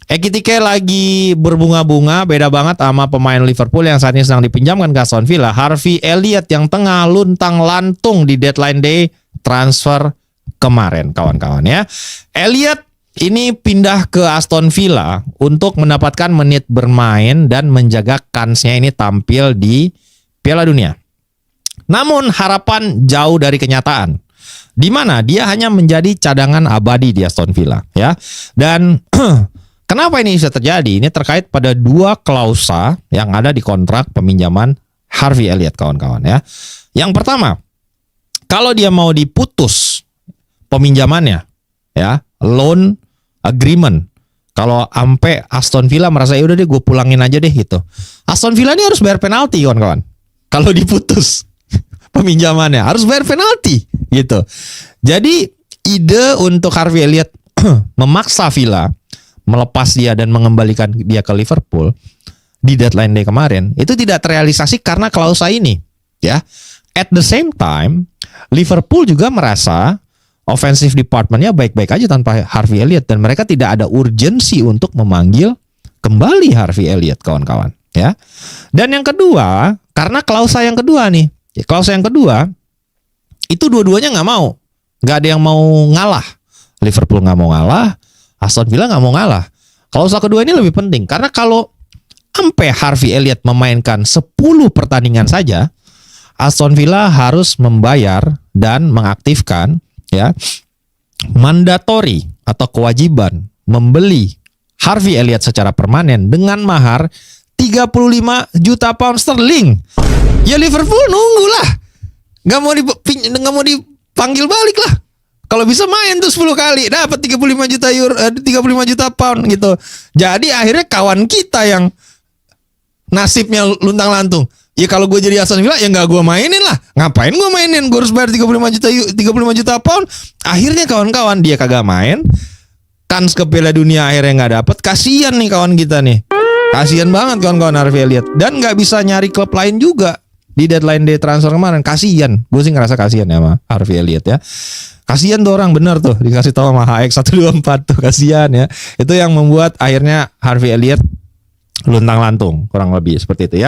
Ekitike lagi berbunga-bunga, beda banget sama pemain Liverpool yang saat ini sedang dipinjamkan ke Aston Villa. Harvey Elliott yang tengah luntang-lantung di deadline day transfer kemarin, kawan-kawan ya. Elliott ini pindah ke Aston Villa untuk mendapatkan menit bermain dan menjaga kansnya ini tampil di Piala Dunia. Namun harapan jauh dari kenyataan, di mana dia hanya menjadi cadangan abadi di Aston Villa ya. Dan kenapa ini bisa terjadi? Ini terkait pada dua klausa yang ada di kontrak peminjaman Harvey Elliott, kawan-kawan ya. Yang pertama, kalau dia mau diputus peminjamannya ya, loan agreement, kalau sampai Aston Villa merasa ya udah deh gue pulangin aja deh gitu, Aston Villa ini harus bayar penalti, kawan-kawan. Kalau diputus peminjamannya harus bayar penalti gitu. Jadi ide untuk Harvey Elliott memaksa Villa melepas dia dan mengembalikan dia ke Liverpool di deadline day kemarin itu tidak terrealisasi karena klausa ini ya. At the same time, Liverpool juga merasa offensive departmentnya baik-baik aja tanpa Harvey Elliott dan mereka tidak ada urgensi untuk memanggil kembali Harvey Elliott, kawan-kawan ya. Dan yang kedua, karena klausa yang kedua nih, klausa yang kedua itu dua-duanya nggak mau, nggak ada yang mau ngalah. Liverpool nggak mau ngalah, Aston Villa nggak mau ngalah. Klausa kedua ini lebih penting karena kalau sampai Harvey Elliott memainkan 10 pertandingan saja, Aston Villa harus membayar dan mengaktifkan ya mandatory atau kewajiban membeli Harvey Elliott secara permanen dengan mahar 35 juta pound sterling. Ya Liverpool nunggulah, nggak mau dipanggil balik lah. Kalau bisa main tuh 10 kali dapat 35 juta euro, 35 juta pound gitu. Jadi akhirnya kawan kita yang nasibnya luntang-lantung. Ya kalau gue jadi Aston Villa ya nggak gue mainin lah. Ngapain gue mainin? Gue harus bayar 35 juta pound. Akhirnya kawan-kawan dia kagak main. Kans ke Piala Dunia akhirnya nggak dapet. Kasian nih kawan kita nih. Kasian banget kawan-kawan Harvey Elliott. Dan nggak bisa nyari klub lain juga di deadline day transfer kemarin. Kasian. Gue sih ngerasa kasian ya sama Harvey Elliott ya. Kasian tuh orang, bener tuh dikasih tahu sama HX124 tuh, kasian ya. Itu yang membuat akhirnya Harvey Elliott luntang-lantung kurang lebih seperti itu ya.